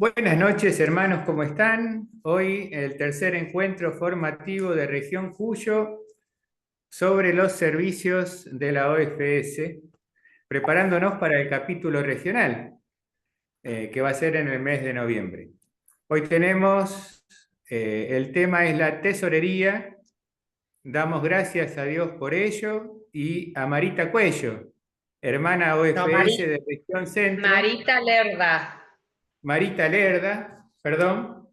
Buenas noches, hermanos, ¿cómo están? Hoy el tercer encuentro formativo de Región Cuyo sobre los servicios de la OFS, preparándonos para el capítulo regional, que va a ser en el mes de noviembre. Hoy tenemos, el tema es la tesorería. Damos gracias a Dios por ello y a Marita Cuello, hermana No, OFS de Región Centro, Marita Lerda. Marita Lerda, perdón.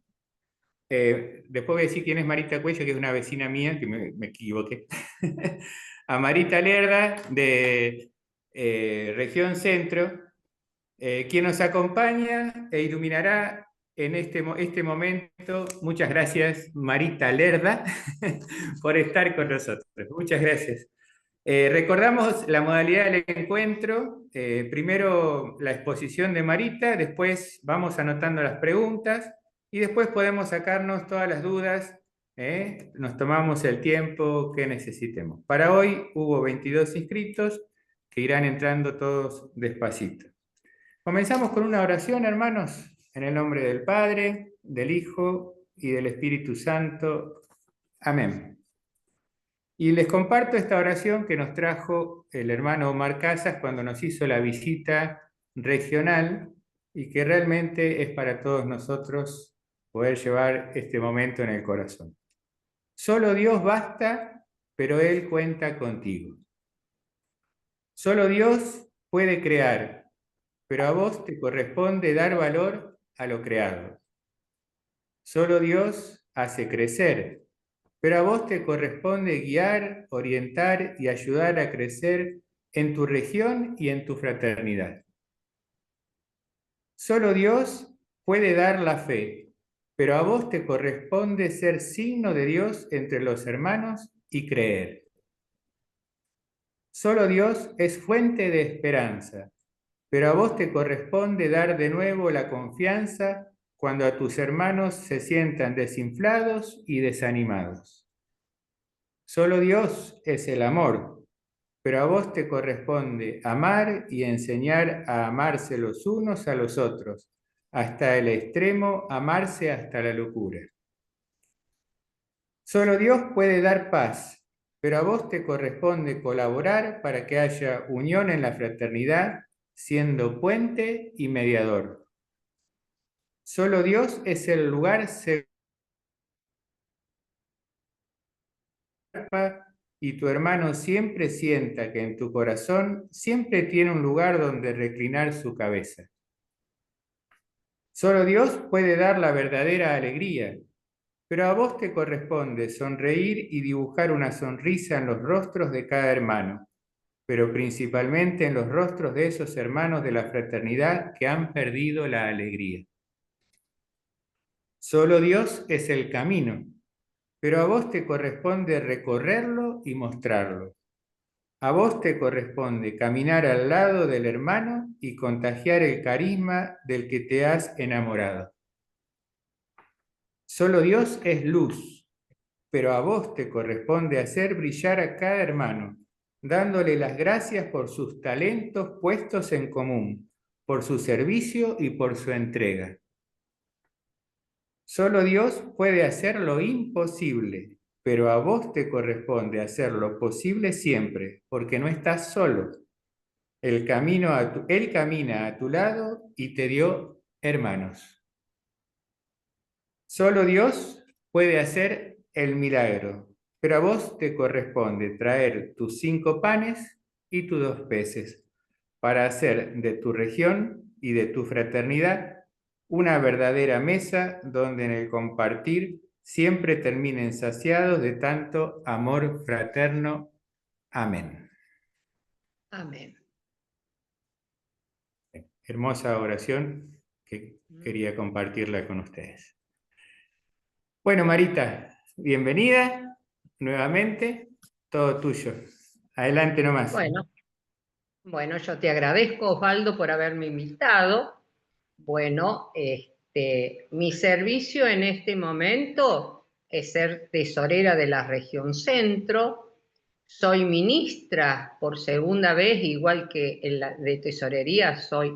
Después voy a decir quién es Marita Cuello, que es una vecina mía, que me equivoqué. A Marita Lerda, de Región Centro, quien nos acompaña e iluminará en este momento. Muchas gracias, Marita Lerda, por estar con nosotros. Muchas gracias. Recordamos la modalidad del encuentro. Primero la exposición de Marita, después vamos anotando las preguntas y después podemos sacarnos todas las dudas. Nos tomamos el tiempo que necesitemos. Para hoy hubo 22 inscritos que irán entrando todos despacito. Comenzamos con una oración, hermanos, en el nombre del Padre, del Hijo y del Espíritu Santo. Amén. Y les comparto esta oración que nos trajo el hermano Omar Casas cuando nos hizo la visita regional y que realmente es para todos nosotros poder llevar este momento en el corazón. Solo Dios basta, pero Él cuenta contigo. Solo Dios puede crear, pero a vos te corresponde dar valor a lo creado. Solo Dios hace crecer, pero a vos te corresponde guiar, orientar y ayudar a crecer en tu región y en tu fraternidad. Solo Dios puede dar la fe, pero a vos te corresponde ser signo de Dios entre los hermanos y creer. Solo Dios es fuente de esperanza, pero a vos te corresponde dar de nuevo la confianza cuando a tus hermanos se sientan desinflados y desanimados. Solo Dios es el amor, pero a vos te corresponde amar y enseñar a amarse los unos a los otros, hasta el extremo amarse hasta la locura. Solo Dios puede dar paz, pero a vos te corresponde colaborar para que haya unión en la fraternidad, siendo puente y mediador. Solo Dios es el lugar seguro y tu hermano siempre sienta que en tu corazón siempre tiene un lugar donde reclinar su cabeza. Solo Dios puede dar la verdadera alegría, pero a vos te corresponde sonreír y dibujar una sonrisa en los rostros de cada hermano, pero principalmente en los rostros de esos hermanos de la fraternidad que han perdido la alegría. Solo Dios es el camino, pero a vos te corresponde recorrerlo y mostrarlo. A vos te corresponde caminar al lado del hermano y contagiar el carisma del que te has enamorado. Solo Dios es luz, pero a vos te corresponde hacer brillar a cada hermano, dándole las gracias por sus talentos puestos en común, por su servicio y por su entrega. Solo Dios puede hacer lo imposible, pero a vos te corresponde hacer lo posible siempre, porque no estás solo. Él camina a tu lado y te dio hermanos. Solo Dios puede hacer el milagro, pero a vos te corresponde traer tus 5 panes y tus 2 peces para hacer de tu región y de tu fraternidad una verdadera mesa donde en el compartir siempre terminen saciados de tanto amor fraterno. Amén. Amén. Hermosa oración que quería compartirla con ustedes. Bueno, Marita, bienvenida nuevamente, todo tuyo. Adelante nomás. Bueno, bueno, yo te agradezco, Osvaldo, por haberme invitado. Bueno, mi servicio en este momento es ser tesorera de la región centro. Soy ministra por segunda vez, igual que en la de tesorería, soy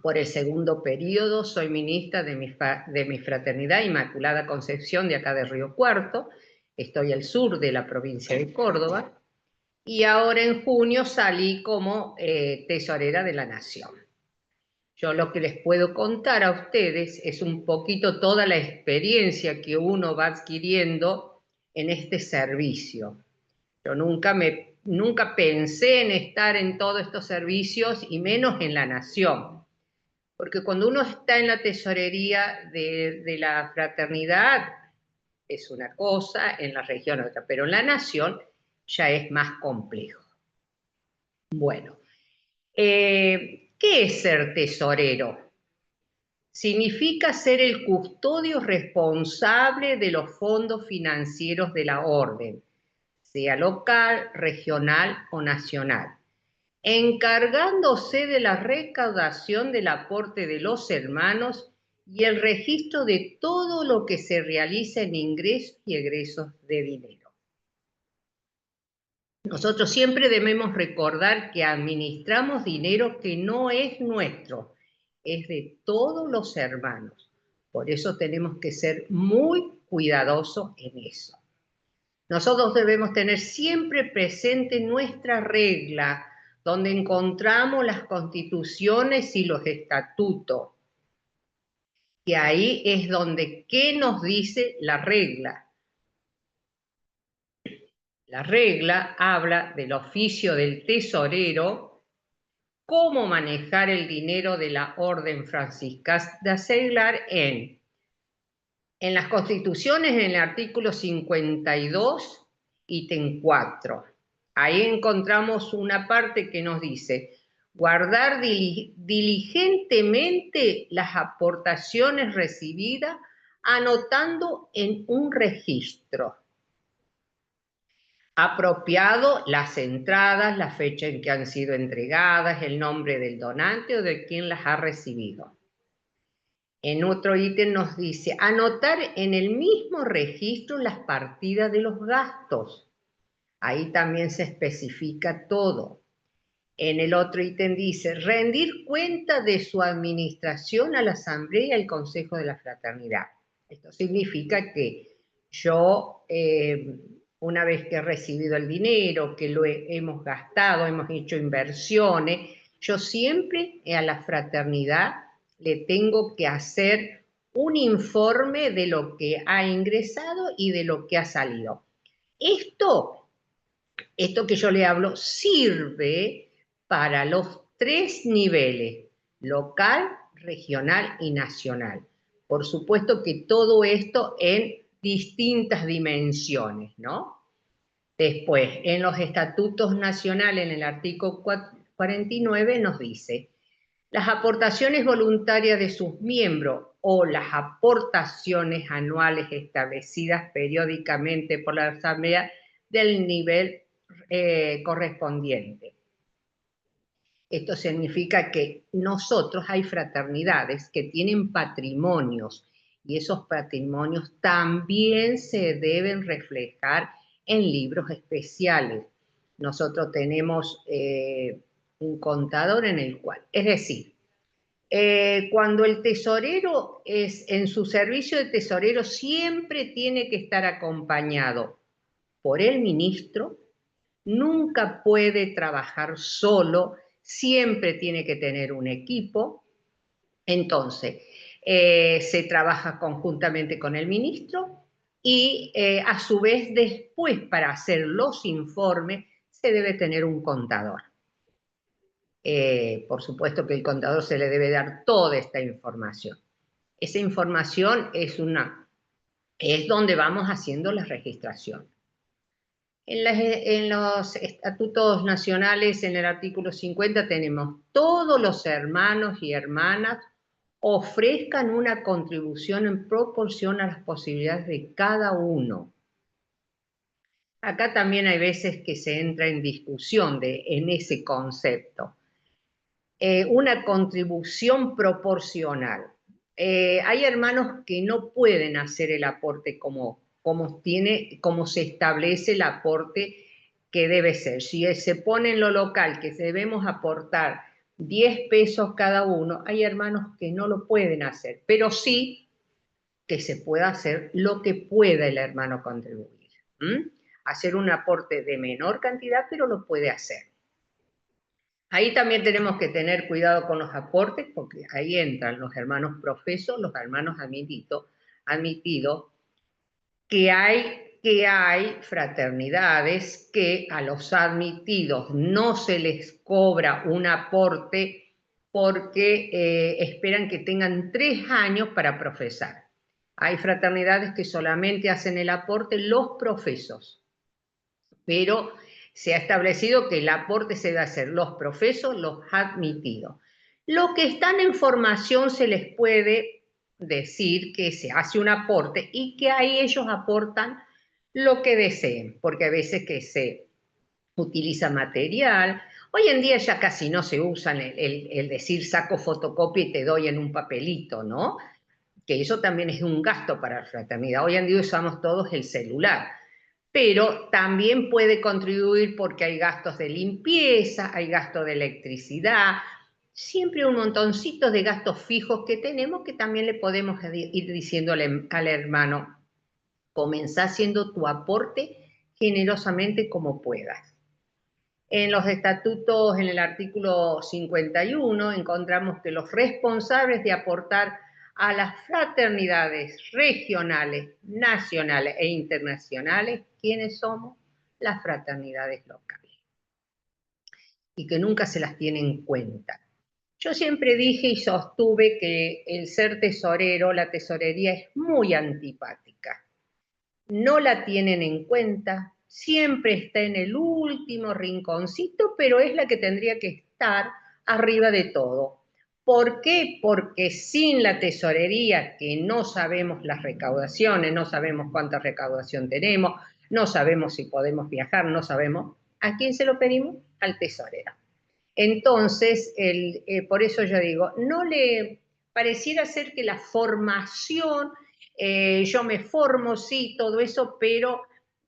por el segundo periodo soy ministra de mi fraternidad Inmaculada Concepción de acá de Río Cuarto. Estoy al sur de la provincia de Córdoba. Y ahora en junio salí como tesorera de la Nación. Yo lo que les puedo contar a ustedes es un poquito toda la experiencia que uno va adquiriendo en este servicio. Yo nunca pensé en estar en todos estos servicios y menos en la Nación. Porque cuando uno está en la tesorería de la fraternidad es una cosa, en la región otra, pero en la Nación ya es más complejo. Bueno, ¿qué es ser tesorero? Significa ser el custodio responsable de los fondos financieros de la orden, sea local, regional o nacional, encargándose de la recaudación del aporte de los hermanos y el registro de todo lo que se realiza en ingresos y egresos de dinero. Nosotros siempre debemos recordar que administramos dinero que no es nuestro, es de todos los hermanos. Por eso tenemos que ser muy cuidadosos en eso. Nosotros debemos tener siempre presente nuestra regla, donde encontramos las constituciones y los estatutos. Y ahí es donde, ¿qué nos dice la regla? La regla habla del oficio del tesorero, cómo manejar el dinero de la orden franciscana de Seglar en las constituciones, en el artículo 52, ítem 4. Ahí encontramos una parte que nos dice, guardar diligentemente las aportaciones recibidas, anotando en un registro apropiado las entradas, la fecha en que han sido entregadas, el nombre del donante o de quien las ha recibido. En otro ítem nos dice, anotar en el mismo registro las partidas de los gastos. Ahí también se especifica todo. En el otro ítem dice, rendir cuenta de su administración a la Asamblea y al Consejo de la Fraternidad. Esto significa que yo, una vez que he recibido el dinero, que hemos gastado, hemos hecho inversiones, yo siempre a la fraternidad le tengo que hacer un informe de lo que ha ingresado y de lo que ha salido. Esto que yo le hablo sirve para los 3 niveles, local, regional y nacional. Por supuesto que todo esto en distintas dimensiones, ¿no? Después, en los estatutos nacionales, en el artículo 49 nos dice, las aportaciones voluntarias de sus miembros o las aportaciones anuales establecidas periódicamente por la Asamblea del nivel correspondiente. Esto significa que nosotros hay fraternidades que tienen patrimonios y esos patrimonios también se deben reflejar en libros especiales. Nosotros tenemos un contador en el cual, es decir, cuando el tesorero es en su servicio de tesorero siempre tiene que estar acompañado por el ministro, nunca puede trabajar solo, siempre tiene que tener un equipo. Entonces, se trabaja conjuntamente con el ministro y a su vez después para hacer los informes se debe tener un contador. Por supuesto que el contador se le debe dar toda esta información. Esa información es donde vamos haciendo la registración. En los estatutos nacionales, en el artículo 50, tenemos todos los hermanos y hermanas ofrezcan una contribución en proporción a las posibilidades de cada uno. Acá también hay veces que se entra en discusión en ese concepto. Una contribución proporcional. Hay hermanos que no pueden hacer el aporte como se establece el aporte que debe ser. Si se pone en lo local que debemos aportar 10 pesos cada uno, hay hermanos que no lo pueden hacer, pero sí que se pueda hacer lo que pueda el hermano contribuir. Hacer un aporte de menor cantidad, pero lo puede hacer. Ahí también tenemos que tener cuidado con los aportes, porque ahí entran los hermanos profesos, los hermanos admitidos, que hay fraternidades que a los admitidos no se les cobra un aporte porque esperan que tengan 3 años para profesar. Hay fraternidades que solamente hacen el aporte los profesos, pero se ha establecido que el aporte se debe hacer los profesos, los admitidos. Los que están en formación se les puede decir que se hace un aporte y que ahí ellos aportan lo que deseen, porque a veces que se utiliza material. Hoy en día ya casi no se usa el decir saco fotocopia y te doy en un papelito, ¿no? Que eso también es un gasto para la fraternidad. Hoy en día usamos todos el celular, pero también puede contribuir porque hay gastos de limpieza, hay gastos de electricidad, siempre un montoncito de gastos fijos que tenemos que también le podemos ir diciendo al hermano, comenzá haciendo tu aporte generosamente como puedas. En los estatutos, en el artículo 51, encontramos que los responsables de aportar a las fraternidades regionales, nacionales e internacionales, ¿quiénes somos? Las fraternidades locales. Y que nunca se las tiene en cuenta. Yo siempre dije y sostuve que el ser tesorero, la tesorería es muy antipática. No la tienen en cuenta, siempre está en el último rinconcito, pero es la que tendría que estar arriba de todo. ¿Por qué? Porque sin la tesorería, que no sabemos las recaudaciones, no sabemos cuánta recaudación tenemos, no sabemos si podemos viajar, no sabemos, ¿a quién se lo pedimos? Al tesorero. Entonces, por eso yo digo, no le pareciera ser que la formación, yo me formo, sí, todo eso, pero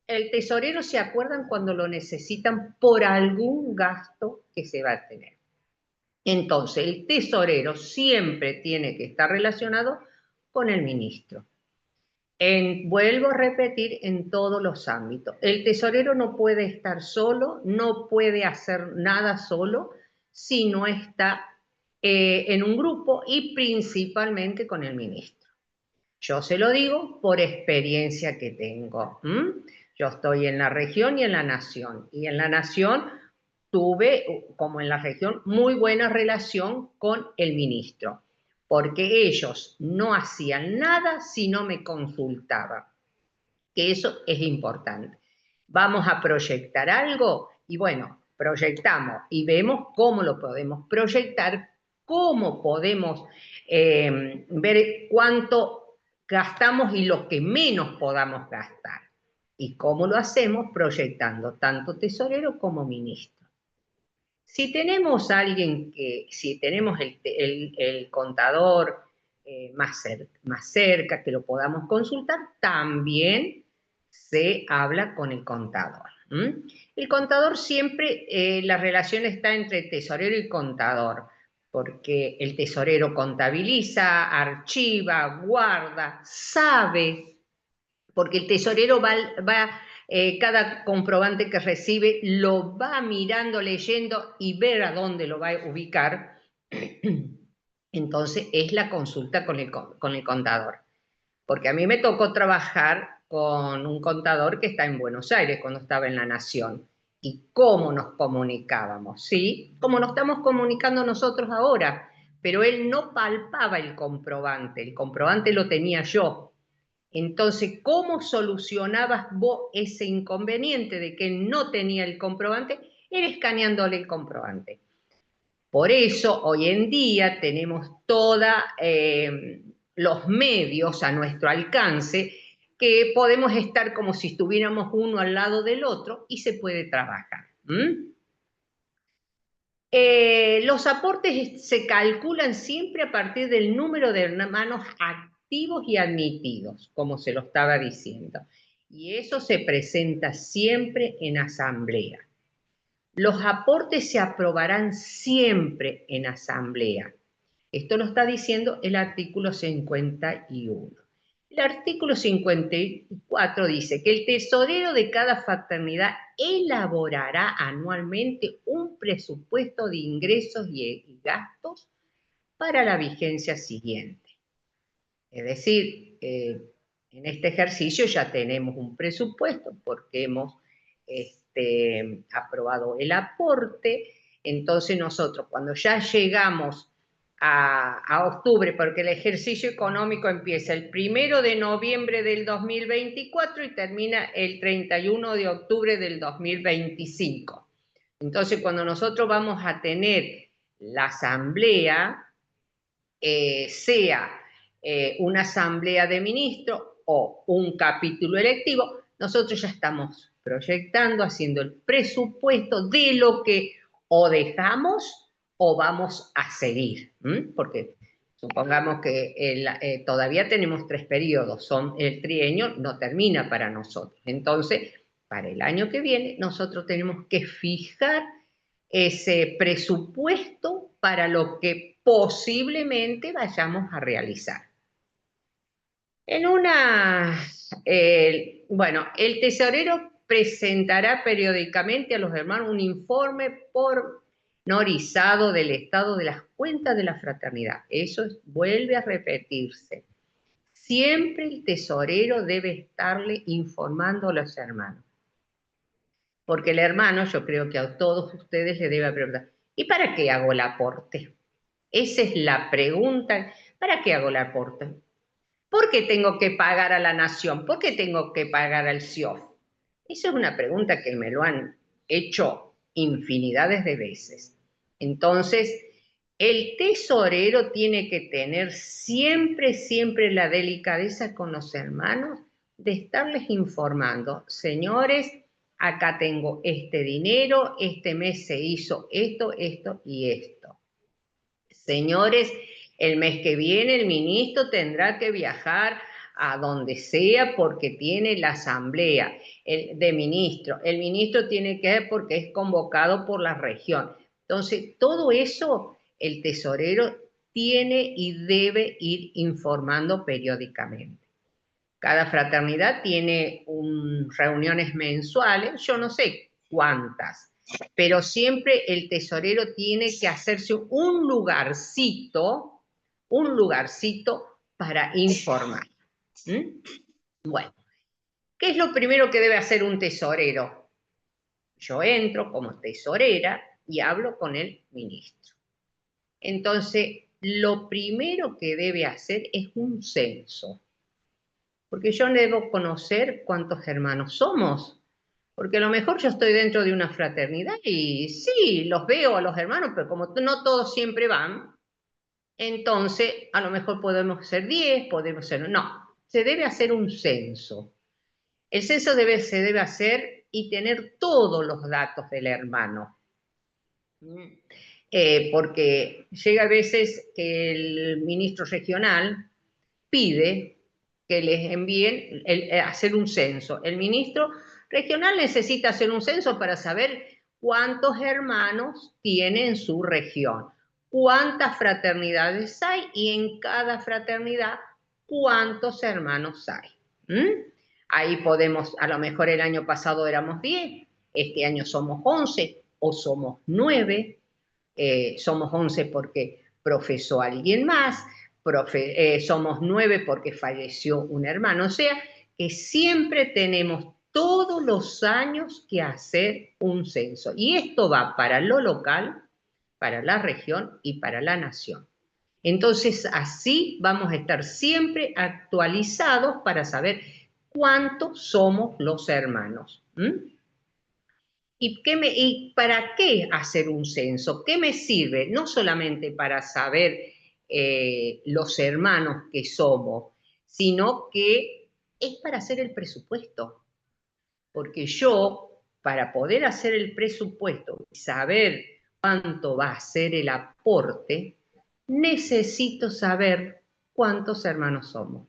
el tesorero se acuerdan cuando lo necesitan por algún gasto que se va a tener. Entonces, el tesorero siempre tiene que estar relacionado con el ministro. Vuelvo a repetir, en todos los ámbitos. El tesorero no puede estar solo, no puede hacer nada solo si no está en un grupo y principalmente con el ministro. Yo se lo digo por experiencia que tengo. Yo estoy en la región y en la nación. Y en la nación tuve, como en la región, muy buena relación con el ministro, porque ellos no hacían nada si no me consultaban, que eso es importante. Vamos a proyectar algo y bueno, proyectamos y vemos cómo lo podemos proyectar, cómo podemos ver cuánto gastamos y lo que menos podamos gastar. ¿Y cómo lo hacemos? Proyectando tanto tesorero como ministro. Si tenemos a alguien si tenemos el contador más cerca, que lo podamos consultar, también se habla con el contador. El contador siempre, la relación está entre tesorero y contador, porque el tesorero contabiliza, archiva, guarda, sabe, porque el tesorero cada comprobante que recibe lo va mirando, leyendo y ver a dónde lo va a ubicar. Entonces es la consulta con el contador. Porque a mí me tocó trabajar con un contador que está en Buenos Aires cuando estaba en La Nación. ¿Y cómo nos comunicábamos? ¿Sí? Como nos estamos comunicando nosotros ahora. Pero él no palpaba el comprobante lo tenía yo. Entonces, ¿cómo solucionabas vos ese inconveniente de que no tenía el comprobante? Era escaneándole el comprobante. Por eso, hoy en día tenemos todos los medios a nuestro alcance que podemos estar como si estuviéramos uno al lado del otro y se puede trabajar. Los aportes se calculan siempre a partir del número de hermanos activos y admitidos, como se lo estaba diciendo. Y eso se presenta siempre en asamblea. Los aportes se aprobarán siempre en asamblea. Esto lo está diciendo el artículo 51. El artículo 54 dice que el tesorero de cada fraternidad elaborará anualmente un presupuesto de ingresos y gastos para la vigencia siguiente. Es decir, en este ejercicio ya tenemos un presupuesto porque hemos aprobado el aporte. Entonces nosotros cuando ya llegamos a octubre, porque el ejercicio económico empieza el 1 de noviembre del 2024 y termina el 31 de octubre del 2025. Entonces cuando nosotros vamos a tener la asamblea, sea una asamblea de ministros o un capítulo electivo, nosotros ya estamos proyectando, haciendo el presupuesto de lo que o dejamos o vamos a seguir, porque supongamos que todavía tenemos 3 periodos, el trienio no termina para nosotros, entonces para el año que viene nosotros tenemos que fijar ese presupuesto para lo que posiblemente vayamos a realizar. Bueno, el tesorero presentará periódicamente a los hermanos un informe pormenorizado del estado de las cuentas de la fraternidad. Eso vuelve a repetirse. Siempre el tesorero debe estarle informando a los hermanos. Porque el hermano, yo creo que a todos ustedes les debe preguntar, ¿y para qué hago el aporte? Esa es la pregunta. ¿Para qué hago el aporte? ¿Por qué tengo que pagar a la nación? ¿Por qué tengo que pagar al CIOF? Esa es una pregunta que me lo han hecho infinidades de veces. Entonces, el tesorero tiene que tener siempre, siempre la delicadeza con los hermanos de estarles informando. Señores, acá tengo este dinero, este mes se hizo esto, esto y esto. Señores, el mes que viene el ministro tendrá que viajar a donde sea porque tiene la asamblea de ministros. El ministro tiene que ir porque es convocado por la región. Entonces, todo eso el tesorero tiene y debe ir informando periódicamente. Cada fraternidad tiene reuniones mensuales, yo no sé cuántas, pero siempre el tesorero tiene que hacerse un lugarcito para informar. Bueno, ¿qué es lo primero que debe hacer un tesorero? Yo entro como tesorera y hablo con el ministro. Entonces, lo primero que debe hacer es un censo. Porque yo debo conocer cuántos hermanos somos. Porque a lo mejor yo estoy dentro de una fraternidad y sí, los veo a los hermanos, pero como no todos siempre van, entonces a lo mejor podemos ser 10, podemos ser... No, se debe hacer un censo. El censo se debe hacer y tener todos los datos del hermano. Porque llega a veces que el ministro regional pide que les envíen hacer un censo. El ministro regional necesita hacer un censo para saber cuántos hermanos tiene en su región, cuántas fraternidades hay y en cada fraternidad cuántos hermanos hay. Ahí podemos, a lo mejor el año pasado éramos 10, este año somos 11 o somos 9, somos 11 porque profesó alguien más, somos 9 porque falleció un hermano, o sea que siempre tenemos todos los años que hacer un censo. Y esto va para lo local, para la región y para la nación. Entonces así vamos a estar siempre actualizados para saber cuántos somos los hermanos. ¿Y para qué hacer un censo? ¿Qué me sirve? No solamente para saber los hermanos que somos, sino que es para hacer el presupuesto. Porque yo, para poder hacer el presupuesto y saber cuánto va a ser el aporte, necesito saber cuántos hermanos somos.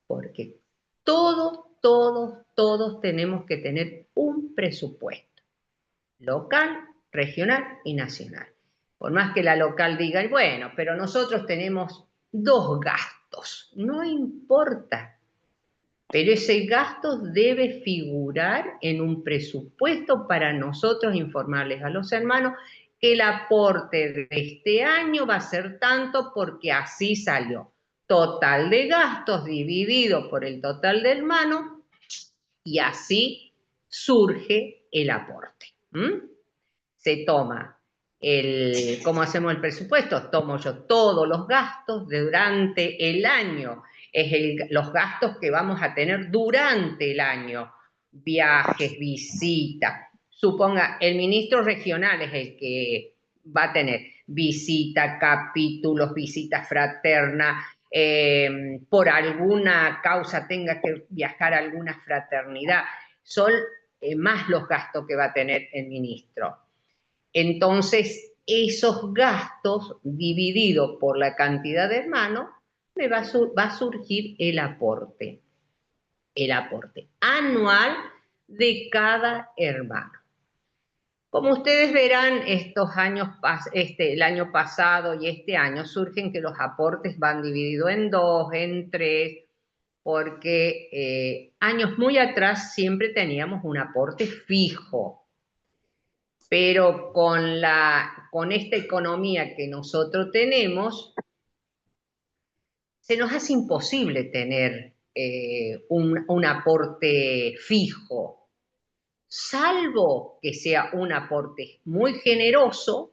Porque todos tenemos que tener un presupuesto local regional y nacional. Por más que la local diga, bueno, pero nosotros tenemos 2 gastos, no importa, pero ese gasto debe figurar en un presupuesto para nosotros informarles a los hermanos que el aporte de este año va a ser tanto porque así salió. Total de gastos dividido por el total de hermanos y así surge el aporte. Se toma ¿cómo hacemos el presupuesto? Tomo yo todos los gastos durante el año, los gastos que vamos a tener durante el año, viajes, visitas. Suponga, el ministro regional es el que va a tener visita, capítulos, visitas fraternas, por alguna causa tenga que viajar a alguna fraternidad, son más los gastos que va a tener el ministro. Entonces, esos gastos divididos por la cantidad de hermanos, me va a surgir el aporte anual de cada hermano. Como ustedes verán, estos años, el año pasado y este año surgen que los aportes van divididos en 2, en 3, porque años muy atrás siempre teníamos un aporte fijo, pero con esta economía que nosotros tenemos, se nos hace imposible tener un aporte fijo, salvo que sea un aporte muy generoso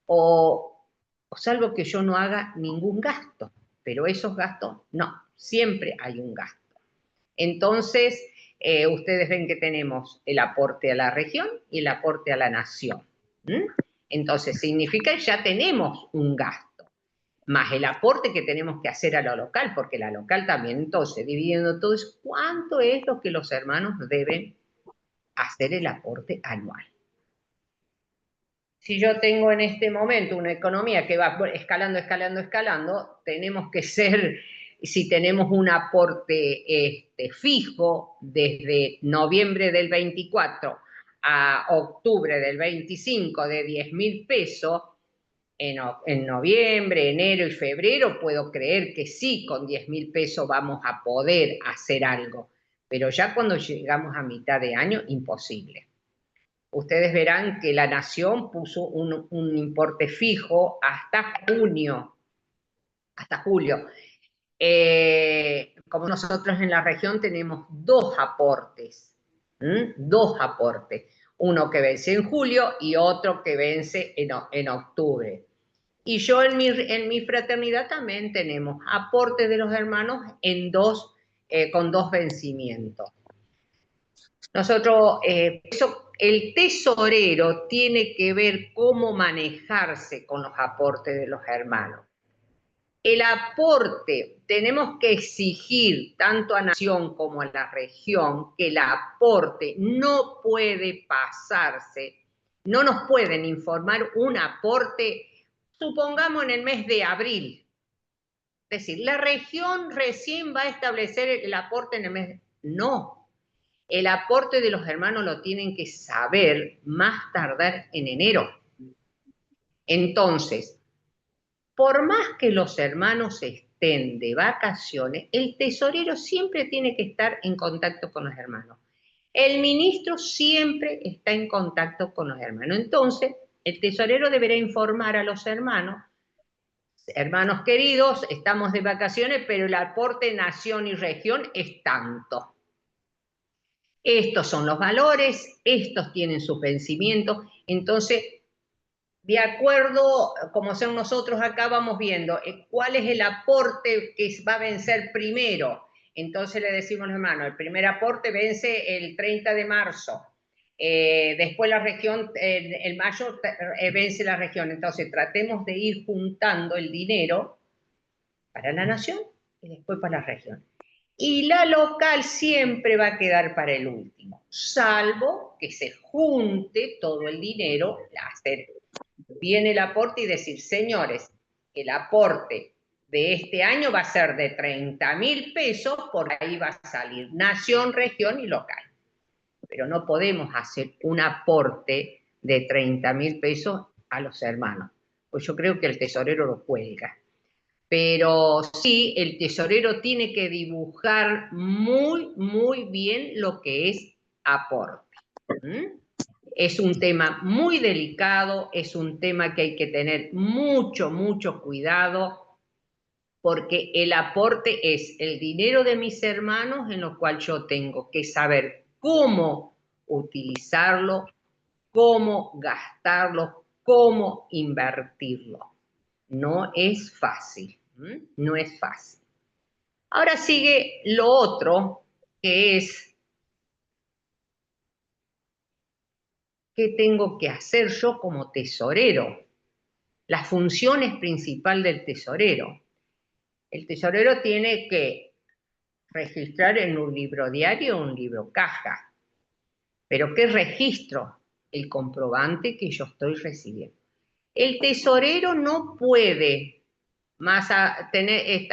o salvo que yo no haga ningún gasto, pero esos gastos no, siempre hay un gasto. Entonces, ustedes ven que tenemos el aporte a la región y el aporte a la nación. Entonces, significa que ya tenemos un gasto, más el aporte que tenemos que hacer a la local, porque la local también, entonces, dividiendo todo eso, ¿cuánto es lo que los hermanos deben hacer el aporte anual? Si yo tengo en este momento una economía que va escalando, escalando, escalando, tenemos que ser, si tenemos un aporte fijo desde noviembre del 24 a octubre del 25 de 10.000 pesos, en noviembre, enero y febrero puedo creer que sí, con 10.000 pesos vamos a poder hacer algo, pero ya cuando llegamos a mitad de año, imposible. Ustedes verán que la Nación puso un importe fijo hasta junio, hasta julio. Como nosotros en la región tenemos 2 aportes, 2 aportes, uno que vence en julio y otro que vence en octubre. Y yo en mi fraternidad también tenemos aportes de los hermanos con 2 vencimientos. Nosotros, el tesorero tiene que ver cómo manejarse con los aportes de los hermanos. El aporte, tenemos que exigir tanto a Nación como a la región que el aporte no puede pasarse, no nos pueden informar un aporte, supongamos en el mes de abril. Es decir, la región recién va a establecer el aporte en el mes de... No. El aporte de los hermanos lo tienen que saber más tardar en enero. Entonces, por más que los hermanos estén de vacaciones, el tesorero siempre tiene que estar en contacto con los hermanos. El ministro siempre está en contacto con los hermanos. Entonces, el tesorero deberá informar a los hermanos queridos, estamos de vacaciones, pero el aporte nación y región es tanto. Estos son los valores, estos tienen sus vencimientos, entonces, de acuerdo, como son nosotros acá, vamos viendo cuál es el aporte que va a vencer primero. Entonces le decimos, hermano, el primer aporte vence el 30 de marzo, después la región, el mayo vence la región, entonces tratemos de ir juntando el dinero para la nación y después para la región. Y la local siempre va a quedar para el último, salvo que se junte todo el dinero, hacer bien el aporte y decir, señores, el aporte de este año va a ser de 30.000 pesos, por ahí va a salir nación, región y local. Pero no podemos hacer un aporte de 30.000 pesos a los hermanos. Pues yo creo que el tesorero lo cuelga. Pero sí, el tesorero tiene que dibujar muy, muy bien lo que es aporte. ¿Mm? Es un tema muy delicado, es un tema que hay que tener mucho, mucho cuidado, porque el aporte es el dinero de mis hermanos en lo cual yo tengo que saber cómo utilizarlo, cómo gastarlo, cómo invertirlo. No es fácil, no es fácil. Ahora sigue lo otro, que es qué tengo que hacer yo como tesorero. Las funciones principales del tesorero. El tesorero tiene que registrar en un libro diario o un libro caja. ¿Pero qué registro? El comprobante que yo estoy recibiendo. El tesorero no puede más tener,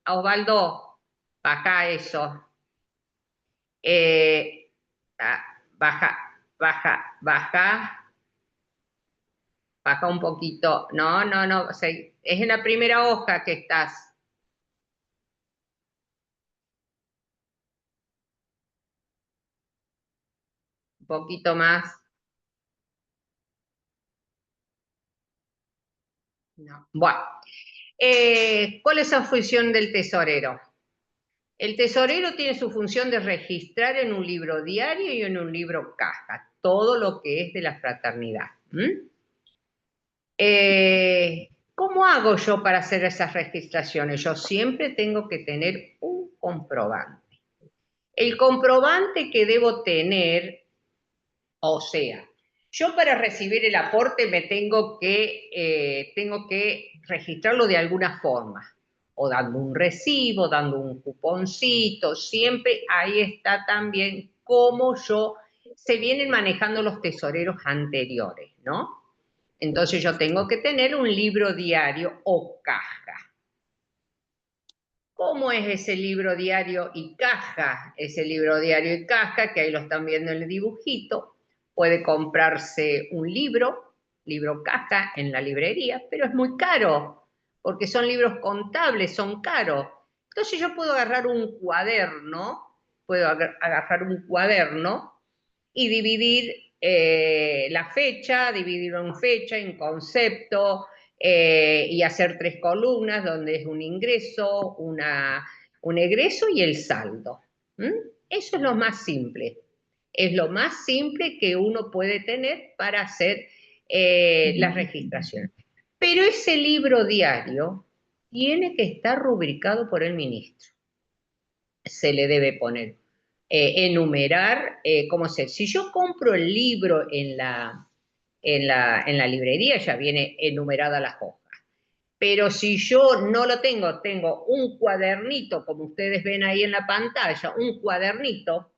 Osvaldo, baja eso. Baja, baja, baja, baja un poquito. No, no, no, o sea, es en la primera hoja que estás. Un poquito más. No. Bueno, ¿cuál es la función del tesorero? El tesorero tiene su función de registrar en un libro diario y en un libro caja todo lo que es de la fraternidad. ¿Cómo hago yo para hacer esas registraciones? Yo siempre tengo que tener un comprobante. El comprobante que debo tener, o sea, yo para recibir el aporte me tengo que registrarlo de alguna forma, o dando un recibo, dando un cuponcito, siempre ahí está también cómo se vienen manejando los tesoreros anteriores, ¿no? Entonces yo tengo que tener un libro diario o caja. ¿Cómo es ese libro diario y caja? Ese libro diario y caja, que ahí lo están viendo en el dibujito, puede comprarse un libro caja en la librería, pero es muy caro, porque son libros contables, son caros. Entonces yo puedo agarrar un cuaderno, y dividir la fecha, dividirlo en fecha, en concepto, y hacer 3 columnas donde es un ingreso, un egreso y el saldo. Eso es lo más simple. Es lo más simple que uno puede tener para hacer las registraciones. Pero ese libro diario tiene que estar rubricado por el ministro. Se le debe poner, enumerar, cómo ser. Si yo compro el libro en la librería, ya viene enumerada las hojas. Pero si yo no lo tengo un cuadernito, como ustedes ven ahí en la pantalla, un cuadernito,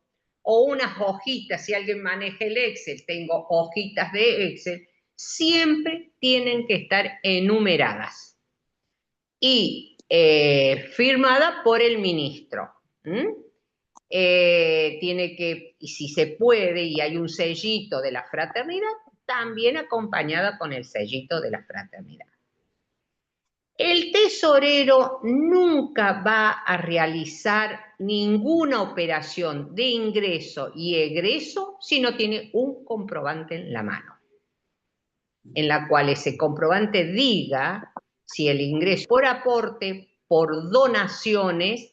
o unas hojitas, si alguien maneja el Excel, tengo hojitas de Excel, siempre tienen que estar enumeradas y firmada por el ministro. Y si se puede, y hay un sellito de la fraternidad, también acompañada con el sellito de la fraternidad. El tesorero nunca va a realizar ninguna operación de ingreso y egreso si no tiene un comprobante en la mano, en la cual ese comprobante diga si el ingreso por aporte, por donaciones,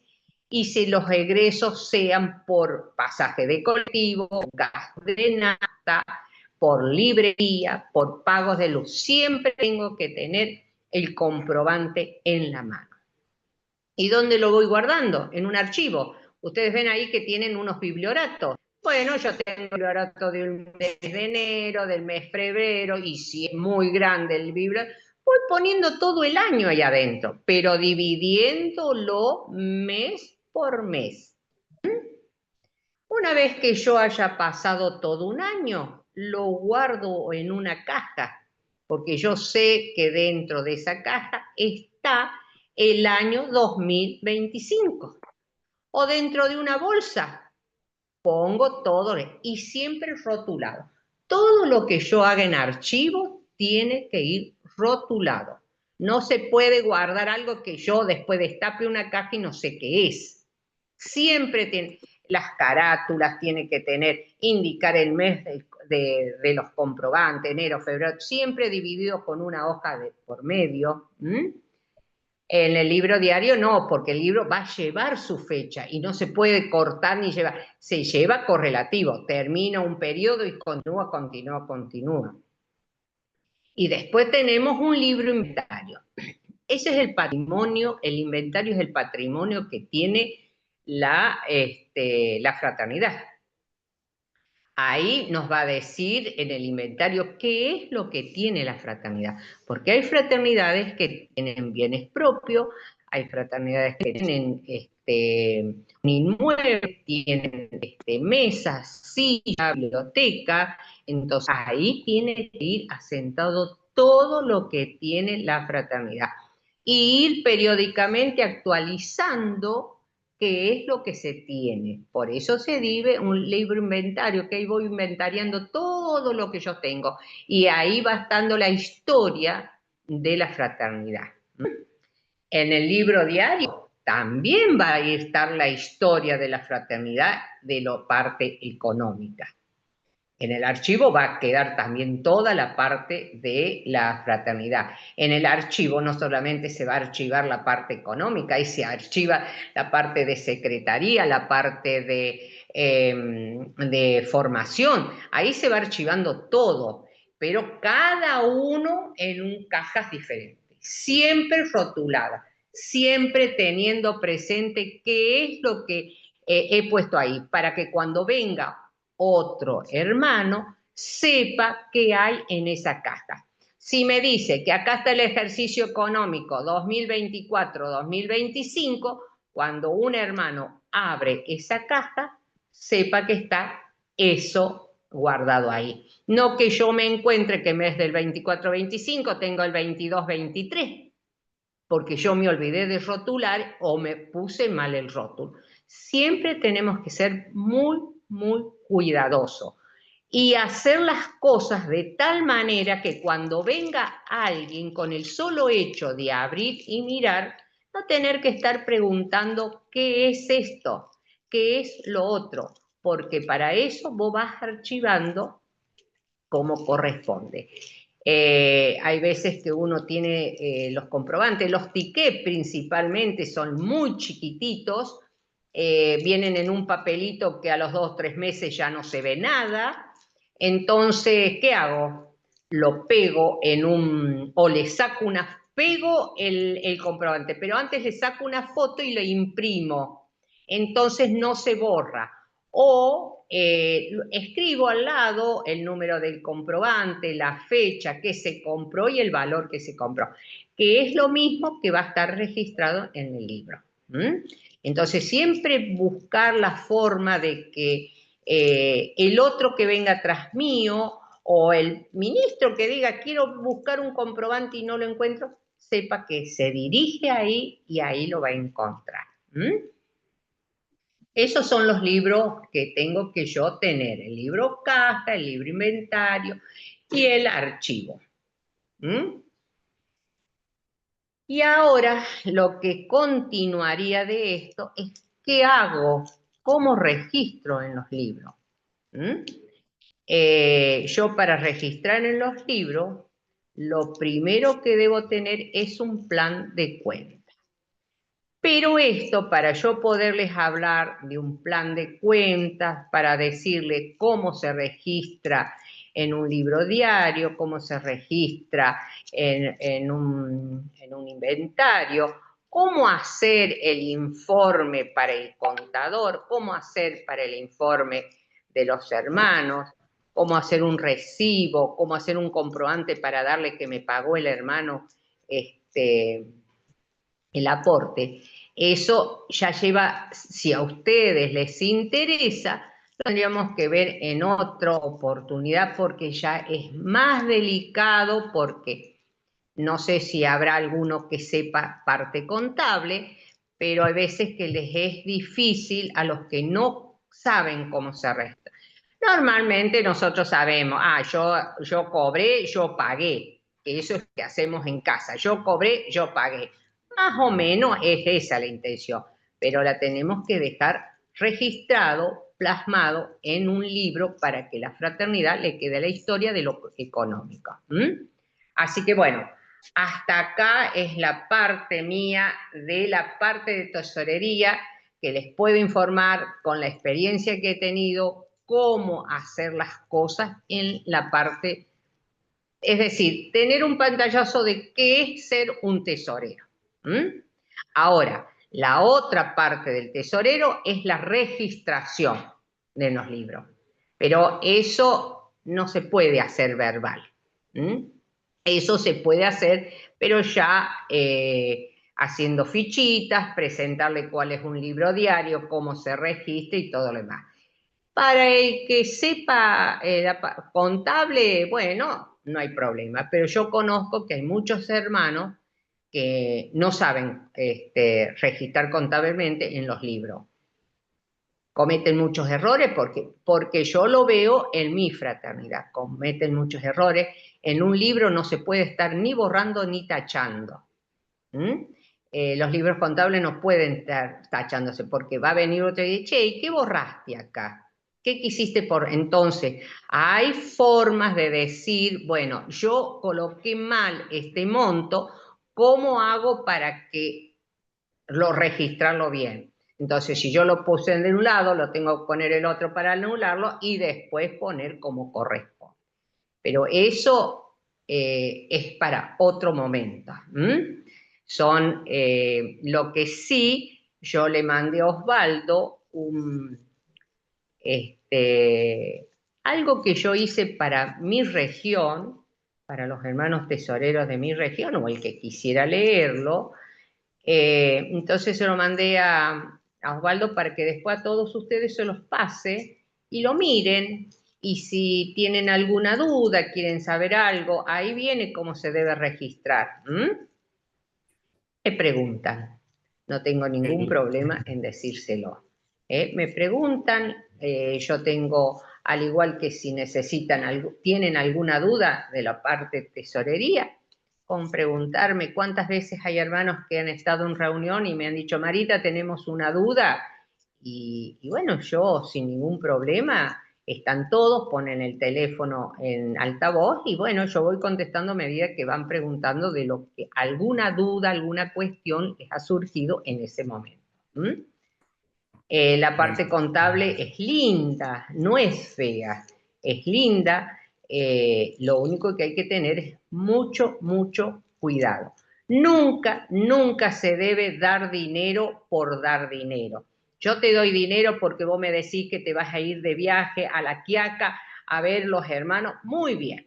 y si los egresos sean por pasaje de colectivo, gas de nafta, por librería, por pagos de luz. Siempre tengo que tener el comprobante en la mano. ¿Y dónde lo voy guardando? En un archivo. Ustedes ven ahí que tienen unos biblioratos. Bueno, yo tengo el bibliorato del mes de enero, del mes febrero, y si es muy grande el bibliorato, voy poniendo todo el año ahí adentro, pero dividiéndolo mes por mes. Una vez que yo haya pasado todo un año, lo guardo en una caja, porque yo sé que dentro de esa caja está el año 2025. O dentro de una bolsa, pongo todo y siempre rotulado. todo lo que yo haga en archivo tiene que ir rotulado. No se puede guardar algo que yo después destape una caja y no sé qué es. Siempre tiene, las carátulas tiene que tener, indicar el mes de los comprobantes, enero, febrero, siempre dividido con una hoja por medio. En el libro diario no, porque el libro va a llevar su fecha y no se puede cortar ni llevar. Se lleva correlativo, termina un periodo y continúa, continúa, continúa. Y después tenemos un libro inventario. Ese es el patrimonio, el inventario es el patrimonio que tiene la fraternidad. Ahí nos va a decir en el inventario qué es lo que tiene la fraternidad, porque hay fraternidades que tienen bienes propios, hay fraternidades que tienen un inmueble, tienen mesas, sillas, biblioteca, entonces ahí tiene que ir asentado todo lo que tiene la fraternidad y ir periódicamente actualizando qué es lo que se tiene. Por eso se dice un libro inventario, que ahí voy inventariando todo lo que yo tengo. Y ahí va estando la historia de la fraternidad. En el libro diario también va a estar la historia de la fraternidad de la parte económica. En el archivo va a quedar también toda la parte de la fraternidad. En el archivo no solamente se va a archivar la parte económica, ahí se archiva la parte de secretaría, la parte de formación, ahí se va archivando todo, pero cada uno en cajas diferentes, siempre rotulada, siempre teniendo presente qué es lo que he puesto ahí, para que cuando venga otro hermano sepa qué hay en esa caja. Si me dice que acá está el ejercicio económico 2024-2025, cuando un hermano abre esa caja, sepa que está eso guardado ahí. No que yo me encuentre que en vez del 24-25 tengo el 22-23, porque yo me olvidé de rotular o me puse mal el rótulo. Siempre tenemos que ser muy, muy cuidadosos y hacer las cosas de tal manera que cuando venga alguien con el solo hecho de abrir y mirar, no tener que estar preguntando qué es esto, qué es lo otro, porque para eso vos vas archivando como corresponde. Hay veces que uno tiene los comprobantes, los tickets principalmente son muy chiquititos, vienen en un papelito que a los 2 o 3 meses ya no se ve nada. Entonces, ¿qué hago? Lo pego o le saco pego el comprobante, pero antes le saco una foto y lo imprimo. Entonces no se borra. O escribo al lado el número del comprobante, la fecha que se compró y el valor que se compró, que es lo mismo que va a estar registrado en el libro. Entonces siempre buscar la forma de que el otro que venga tras mío o el ministro que diga quiero buscar un comprobante y no lo encuentro, sepa que se dirige ahí y ahí lo va a encontrar. Esos son los libros que tengo que yo tener, el libro caja, el libro inventario y el archivo. Y ahora lo que continuaría de esto es qué hago, cómo registro en los libros. Yo para registrar en los libros, lo primero que debo tener es un plan de cuenta. Pero esto, para yo poderles hablar de un plan de cuentas, para decirles cómo se registra en un libro diario, cómo se registra en un inventario, cómo hacer el informe para el contador, cómo hacer para el informe de los hermanos, cómo hacer un recibo, cómo hacer un comprobante para darle que me pagó el hermano el aporte. Eso ya lleva, si a ustedes les interesa, lo tendríamos que ver en otra oportunidad porque ya es más delicado, porque no sé si habrá alguno que sepa parte contable, pero hay veces que les es difícil a los que no saben cómo se resta. Normalmente nosotros sabemos, yo cobré, yo pagué. Eso es lo que hacemos en casa. Yo cobré, yo pagué. Más o menos es esa la intención, pero la tenemos que dejar registrado, plasmado en un libro para que la fraternidad le quede la historia de lo económico. ¿Mm? Así que bueno, hasta acá es la parte mía de la parte de tesorería que les puedo informar con la experiencia que he tenido cómo hacer las cosas en la parte, es decir, tener un pantallazo de qué es ser un tesorero. ¿Mm? Ahora, la otra parte del tesorero es la registración de los libros, pero eso no se puede hacer verbal. ¿Mm? Eso se puede hacer, pero ya haciendo fichitas, presentarle cuál es un libro diario, cómo se registra y todo lo demás. Para el que sepa contable, bueno, no hay problema, pero yo conozco que hay muchos hermanos que no saben registrar contablemente en los libros. Cometen muchos errores porque yo lo veo en mi fraternidad, cometen muchos errores. En un libro no se puede estar ni borrando ni tachando. ¿Mm? Los libros contables no pueden estar tachándose porque va a venir otro y dice, che, ¿y qué borraste acá? ¿Qué quisiste por entonces? Hay formas de decir, bueno, yo coloqué mal este monto, ¿cómo hago para que registrarlo bien? Entonces, si yo lo puse de un lado, lo tengo que poner el otro para anularlo y después poner como corresponde. Pero eso es para otro momento. ¿Mm? Son lo que sí, yo le mandé a Osvaldo algo que yo hice para mi región, para los hermanos tesoreros de mi región, o el que quisiera leerlo. Entonces se lo mandé a Osvaldo para que después a todos ustedes se los pase y lo miren. Y si tienen alguna duda, quieren saber algo, ahí viene cómo se debe registrar. ¿Mm? Me preguntan, no tengo ningún problema en decírselo. Me preguntan, yo tengo, al igual que si necesitan, tienen alguna duda de la parte tesorería, con preguntarme cuántas veces hay hermanos que han estado en reunión y me han dicho, Marita, tenemos una duda, y bueno, yo sin ningún problema, están todos, ponen el teléfono en altavoz y bueno, yo voy contestando a medida que van preguntando de lo que alguna duda, alguna cuestión les ha surgido en ese momento. ¿Mm? La parte contable es linda, no es fea, es linda. Lo único que hay que tener es mucho, mucho cuidado. Nunca, nunca se debe dar dinero por dar dinero. Yo te doy dinero porque vos me decís que te vas a ir de viaje a La Quiaca a ver los hermanos. Muy bien,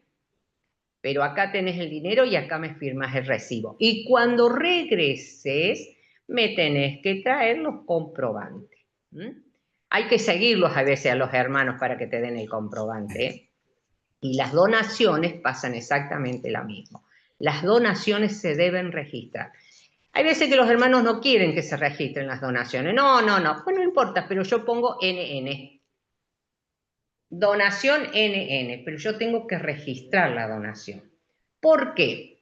pero acá tenés el dinero y acá me firmas el recibo. Y cuando regreses, me tenés que traer los comprobantes. ¿Mm? Hay que seguirlos a veces a los hermanos para que te den el comprobante, ¿eh? Y las donaciones pasan exactamente lo mismo. Las donaciones se deben registrar. Hay veces que los hermanos no quieren que se registren las donaciones. No, no, no. Pues no importa, pero yo pongo NN. Donación NN, pero yo tengo que registrar la donación. ¿Por qué?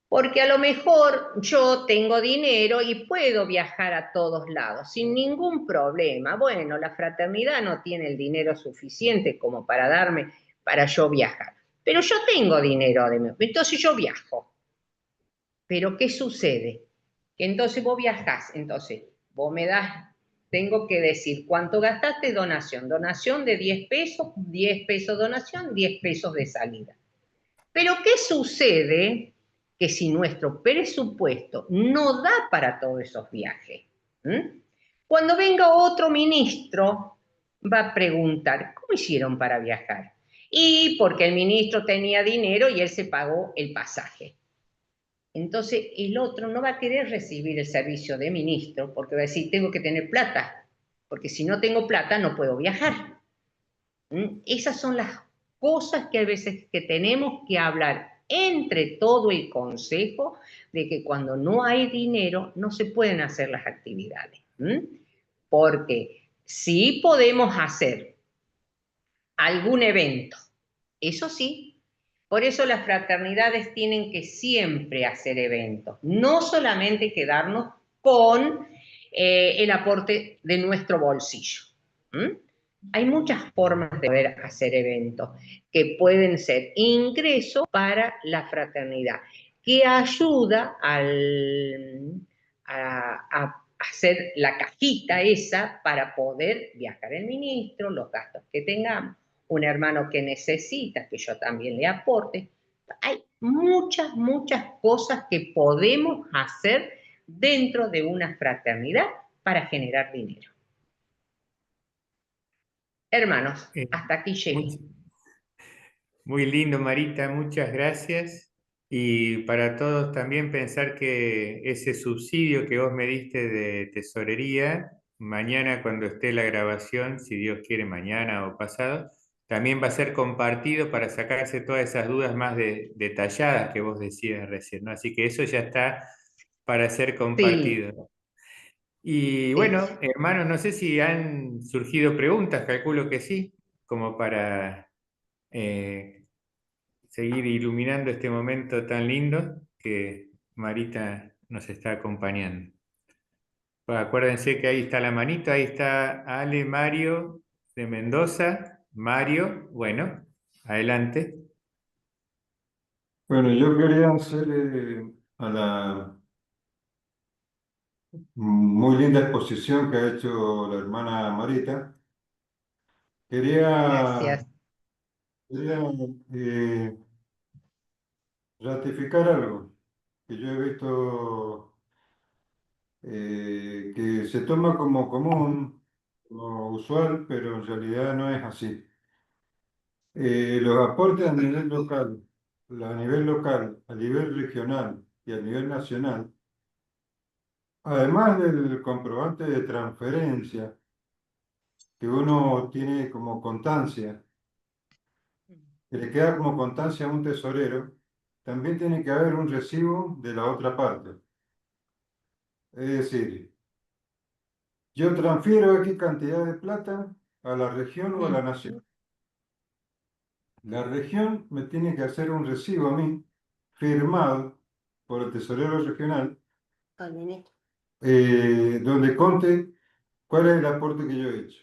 Porque a lo mejor yo tengo dinero y puedo viajar a todos lados sin ningún problema. Bueno, la fraternidad no tiene el dinero suficiente como para darme, para yo viajar. Pero yo tengo dinero, entonces yo viajo. Pero ¿qué sucede? Que entonces vos viajás, entonces vos me das, tengo que decir cuánto gastaste donación. Donación de 10 pesos donación, 10 pesos de salida. Pero ¿qué sucede? Que si nuestro presupuesto no da para todos esos viajes, cuando venga otro ministro va a preguntar, ¿cómo hicieron para viajar? Y porque el ministro tenía dinero y él se pagó el pasaje. Entonces el otro no va a querer recibir el servicio de ministro porque va a decir, tengo que tener plata, porque si no tengo plata no puedo viajar. Esas son las cosas que a veces que tenemos que hablar entre todo el consejo de que cuando no hay dinero no se pueden hacer las actividades. Porque sí podemos hacer algún evento. Eso sí, por eso las fraternidades tienen que siempre hacer eventos, no solamente quedarnos con el aporte de nuestro bolsillo. ¿Mm? Hay muchas formas de poder hacer eventos que pueden ser ingresos para la fraternidad, que ayuda a hacer la cajita esa para poder viajar el ministro, los gastos que tengamos, un hermano que necesita, que yo también le aporte. Hay muchas, muchas cosas que podemos hacer dentro de una fraternidad para generar dinero. Hermanos, Eh, hasta aquí llegué. muy, muy lindo, Marita, muchas gracias. Y para todos también pensar que ese subsidio que vos me diste de tesorería, mañana cuando esté la grabación, si Dios quiere mañana o pasado, también va a ser compartido para sacarse todas esas dudas más detalladas que vos decías recién, ¿no? Así que eso ya está para ser Sí, compartido. Y sí. bueno, hermanos, no sé si han surgido preguntas, calculo que sí, como para eh, seguir iluminando este momento tan lindo que Marita nos está acompañando. Pues acuérdense que ahí está la manito, ahí está Ale Mario de Mendoza. Mario, bueno, adelante. Bueno, yo quería hacer a la muy linda exposición que ha hecho la hermana Marita. Gracias. Quería, quería ratificar algo que yo he visto que se toma como común, como usual, pero en realidad no es así. Los aportes a nivel regional y a nivel nacional, además del comprobante de transferencia, que uno tiene como constancia, que le queda como constancia a un tesorero, también tiene que haber un recibo de la otra parte. Es decir, yo transfiero X cantidad de plata a la región o a la Mm, nación. La región me tiene que hacer un recibo a mí, firmado por el tesorero regional, donde conte cuál es el aporte que yo he hecho.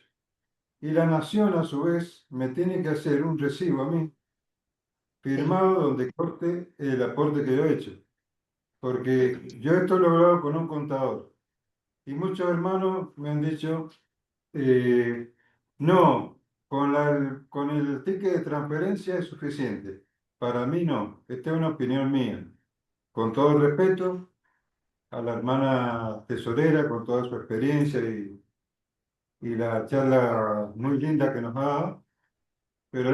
Y la nación, a su vez, me tiene que hacer un recibo a mí, sí. firmado donde corte el aporte que yo he hecho. Porque yo esto lo he logrado con un contador. Y muchos hermanos me han dicho, eh, no, con el ticket de transferencia es suficiente. Para mí no, esta es una opinión mía. Con todo el respeto a la hermana tesorera, con toda su experiencia y la charla muy linda que nos ha dado, pero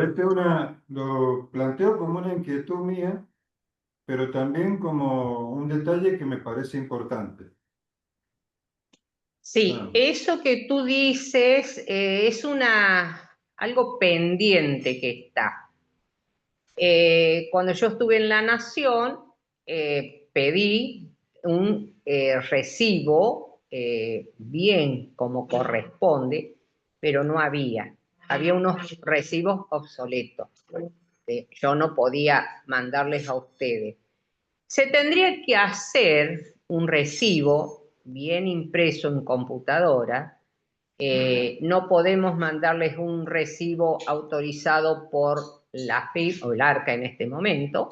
lo planteo como una inquietud mía, pero también como un detalle que me parece importante. Sí, Nada más. eso que tú dices es algo pendiente que está. Cuando yo estuve en La Nación, pedí un recibo bien como corresponde, pero no había. Había unos recibos obsoletos. Yo no podía mandarles a ustedes. Se tendría que hacer un recibo bien impreso en computadora. No podemos mandarles un recibo autorizado por la AFIP o el ARCA en este momento,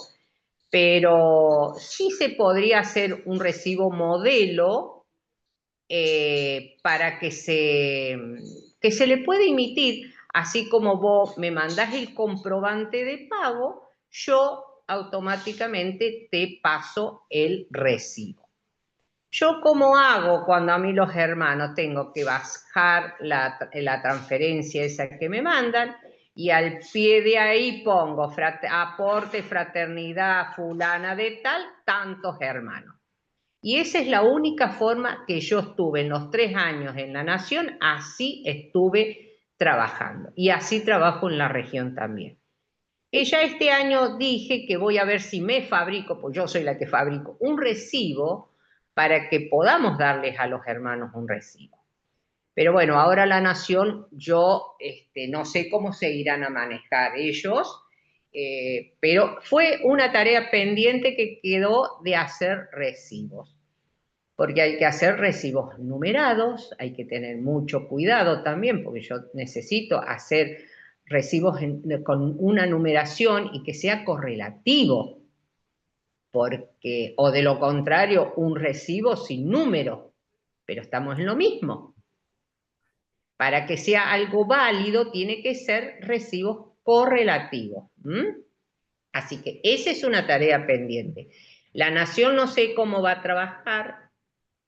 pero sí se podría hacer un recibo modelo para que se le pueda emitir, así como vos me mandás el comprobante de pago, yo automáticamente te paso el recibo. ¿Yo cómo hago cuando a mí los hermanos tengo que bajar la transferencia esa que me mandan y al pie de ahí pongo aporte fraternidad fulana de tal, tantos hermanos? Y esa es la única forma que yo estuve en los 3 años en la Nación, así estuve trabajando. Y así trabajo en la región también. Y ya este año dije que voy a ver si me fabrico, pues yo soy la que fabrico, un recibo para que podamos darles a los hermanos un recibo. Pero bueno, ahora la Nación, yo no sé cómo se irán a manejar ellos, pero fue una tarea pendiente que quedó de hacer recibos, porque hay que hacer recibos numerados, hay que tener mucho cuidado también, porque yo necesito hacer recibos con una numeración y que sea correlativo, porque, o de lo contrario, un recibo sin número, pero estamos en lo mismo. Para que sea algo válido, tiene que ser recibos correlativos. Así que esa es una tarea pendiente. La Nación no sé cómo va a trabajar.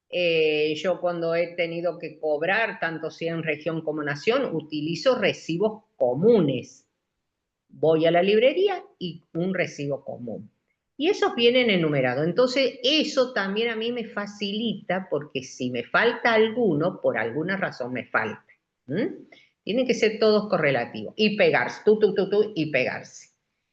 Yo cuando he tenido que cobrar, tanto sea en región como nación, utilizo recibos comunes. Voy a la librería y un recibo común. Y esos vienen enumerados. Entonces, eso también a mí me facilita porque si me falta alguno, por alguna razón me falta. Tienen que ser todos correlativos. Y pegarse, y pegarse.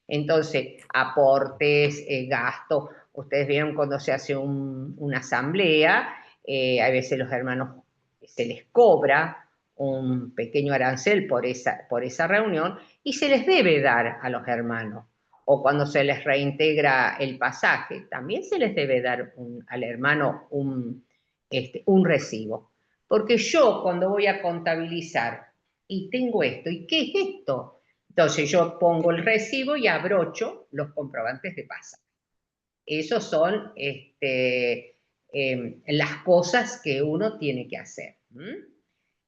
Entonces, aportes, gastos. Ustedes vieron cuando se hace una asamblea, a veces los hermanos se les cobra un pequeño arancel por esa reunión y se les debe dar a los hermanos. O cuando se les reintegra el pasaje, también se les debe dar al hermano un recibo. Porque yo cuando voy a contabilizar y tengo esto, ¿y qué es esto? Entonces yo pongo el recibo y abrocho los comprobantes de pasaje. Esos son las cosas que uno tiene que hacer.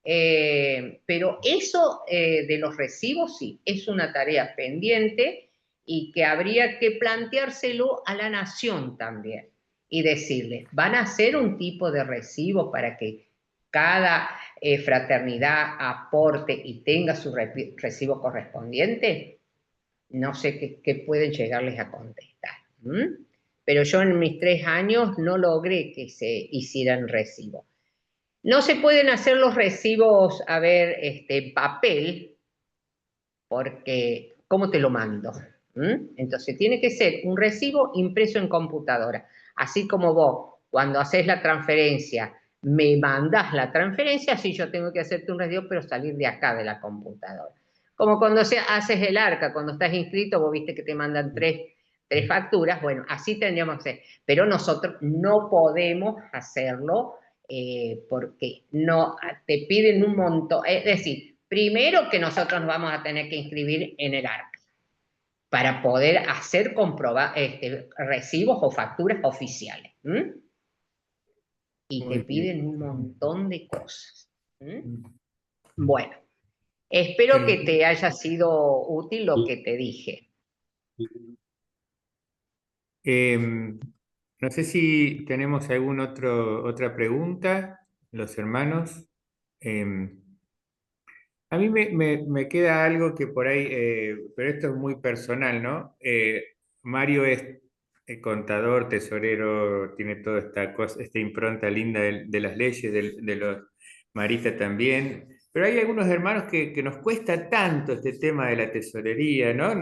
Pero eso de los recibos sí, es una tarea pendiente y que habría que planteárselo a la Nación también y decirle, ¿van a hacer un tipo de recibo para que cada fraternidad aporte y tenga su recibo correspondiente? No sé qué pueden llegarles a contestar. Pero yo en mis 3 años no logré que se hicieran recibos. No se pueden hacer los recibos, a ver, en papel, porque ¿cómo te lo mando? Entonces tiene que ser un recibo impreso en computadora. Así como vos, cuando haces la transferencia, me mandás la transferencia, así yo tengo que hacerte un recibo, pero salir de acá, de la computadora. Como cuando haces el arca, cuando estás inscrito, vos viste que te mandan tres facturas, bueno, así tendríamos que hacer. Pero nosotros no podemos hacerlo porque no te piden un montón, es decir, primero que nosotros nos vamos a tener que inscribir en el ARC para poder hacer recibos o facturas oficiales. Y te piden un montón de cosas. Bueno, espero que te haya sido útil lo que te dije. No sé si tenemos otra pregunta, los hermanos. A mí me queda algo que por ahí, pero esto es muy personal, ¿no? Mario es contador, tesorero, tiene toda esta impronta linda de las leyes, de los Marita también. Pero hay algunos hermanos que nos cuesta tanto este tema de la tesorería, ¿no?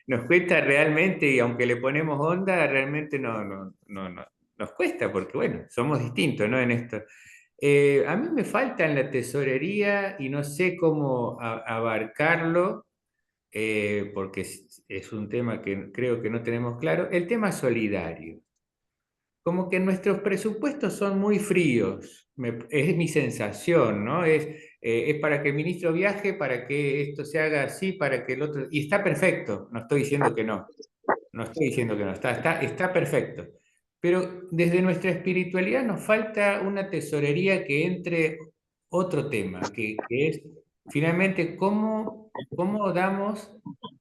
Nos cuesta realmente, y aunque le ponemos onda, realmente nos cuesta, porque bueno, somos distintos, ¿no? En esto. A mí me falta en la tesorería y no sé cómo abarcarlo, porque es un tema que creo que no tenemos claro. El tema solidario. Como que nuestros presupuestos son muy fríos, es mi sensación, ¿no? Es para que el ministro viaje, para que esto se haga así, para que el otro... Y está perfecto, no estoy diciendo que no, no estoy diciendo que no, está perfecto. Pero desde nuestra espiritualidad nos falta una tesorería que entre otro tema, que es finalmente cómo damos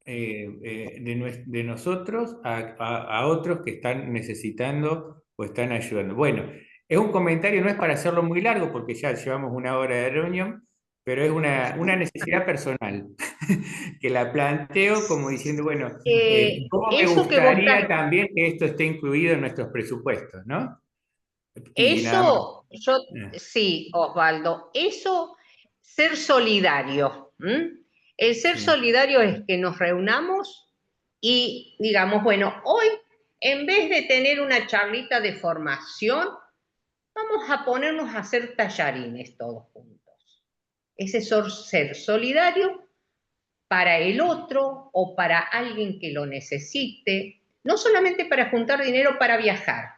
de nosotros a otros que están necesitando o están ayudando. Bueno, es un comentario, no es para hacerlo muy largo porque ya llevamos 1 hora de reunión, pero es una necesidad personal que la planteo como diciendo, bueno, ¿cómo me Eso que vos gustaría estás, también que esto esté incluido en nuestros presupuestos, ¿no? Y nada más. eso, yo, sí, Osvaldo, eso, ser solidario. El ser Sí. solidario es que nos reunamos y digamos, bueno, hoy, en vez de tener una charlita de formación, vamos a ponernos a hacer tallarines todos juntos. Ese ser solidario para el otro o para alguien que lo necesite, no solamente para juntar dinero para viajar,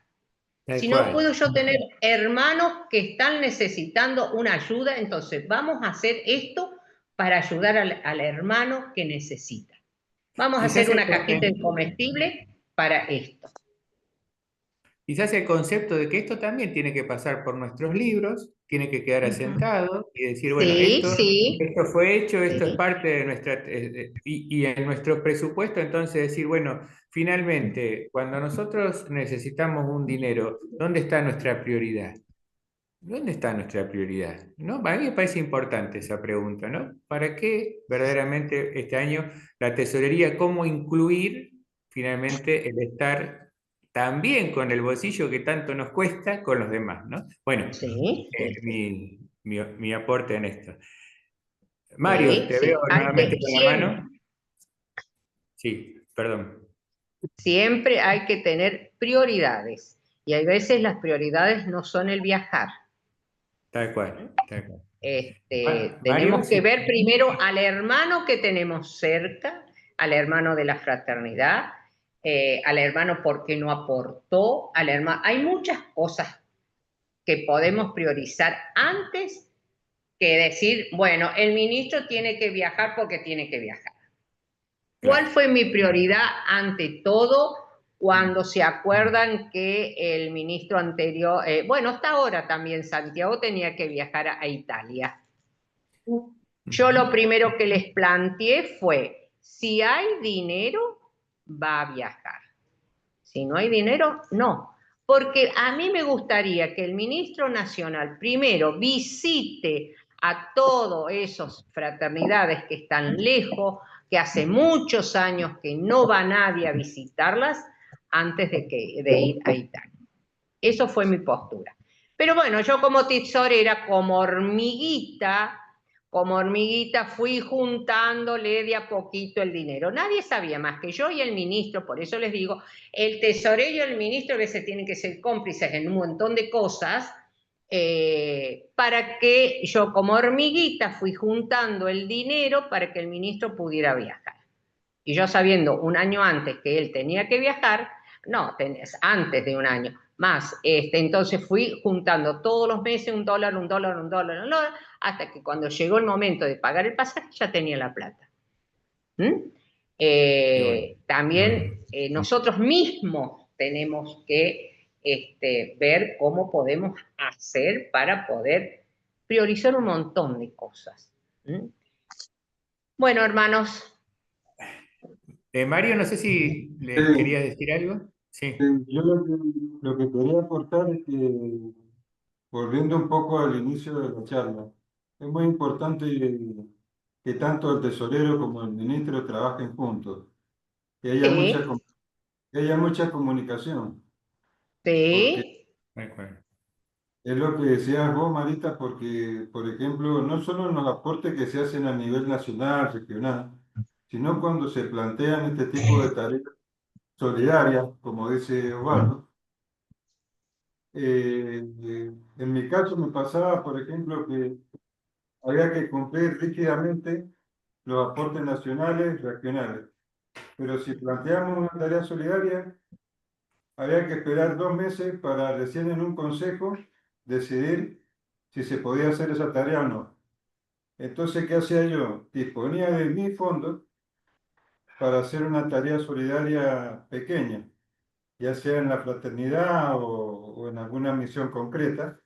Tal sino cual. puedo yo tener hermanos que están necesitando una ayuda, entonces vamos a hacer esto para ayudar al hermano que necesita. Vamos a Quizás hacer el, una cajita de comestible para esto. quizás el concepto de que esto también tiene que pasar por nuestros libros, tiene que quedar asentado y decir, bueno, Sí, sí, esto fue hecho, esto es sí. parte de nuestra, y en nuestro presupuesto, entonces decir, bueno, finalmente, cuando nosotros necesitamos un dinero, ¿dónde está nuestra prioridad? ¿Dónde está nuestra prioridad? ¿No? Para mí me parece importante esa pregunta, ¿no? ¿Para qué verdaderamente este año la tesorería, cómo incluir finalmente el estar también con el bolsillo que tanto nos cuesta con los demás, ¿no? Bueno, Sí, sí, sí. mi aporte en esto. Mario, Sí, te veo sí. Hay nuevamente que con la mano. Sí, perdón. siempre hay que tener prioridades. Y hay veces las prioridades no son el viajar. Tal cual, tal cual. Mario, Tenemos que sí. ver primero al hermano que tenemos cerca, al hermano de la fraternidad, al hermano porque no aportó, al hermano. Hay muchas cosas que podemos priorizar antes que decir, bueno, el ministro tiene que viajar porque tiene que viajar. ¿Cuál Claro. fue mi prioridad ante todo cuando se acuerdan que el ministro anterior, bueno, hasta ahora también Santiago tenía que viajar a Italia? Yo lo primero que les planteé fue, si hay dinero, va a viajar. Si no hay dinero, no. Porque a mí me gustaría que el ministro nacional primero visite a todas esas fraternidades que están lejos, que hace muchos años que no va nadie a visitarlas, antes de ir a Italia. Eso fue mi postura. Pero bueno, yo como tesorera, como hormiguita fui juntándole de a poquito el dinero. Nadie sabía más que yo y el ministro, por eso les digo, el tesorero y el ministro a veces tienen que ser cómplices en un montón de cosas, para que yo como hormiguita fui juntando el dinero para que el ministro pudiera viajar. Y yo sabiendo un año antes que él tenía que viajar, no, antes de un año, más, entonces fui juntando todos los meses un dólar, un dólar, un dólar, un dólar, hasta que cuando llegó el momento de pagar el pasaje ya tenía la plata. ¿Mm? Qué bueno. También nosotros mismos tenemos que ver cómo podemos hacer para poder priorizar un montón de cosas. ¿Mm? Bueno, hermanos, Mario, no sé si le Sí, querías decir algo. Sí. yo lo que quería aportar es que, volviendo un poco al inicio de la charla, es muy importante que tanto el tesorero como el ministro trabajen juntos, que haya mucha, sí, que haya mucha comunicación, porque sí. De acuerdo. es lo que decías vos, Marita, porque, por ejemplo, no solo en los aportes que se hacen a nivel nacional, regional, sino cuando se plantean este tipo de tareas solidarias, como dice Osvaldo. En mi caso me pasaba, por ejemplo, que había que cumplir rígidamente los aportes nacionales y regionales. Pero si planteamos una tarea solidaria, había que esperar 2 meses para recién en un consejo decidir si se podía hacer esa tarea o no. Entonces, ¿qué hacía yo? Disponía de mi fondo para hacer una tarea solidaria pequeña, ya sea en la fraternidad o en alguna misión concreta.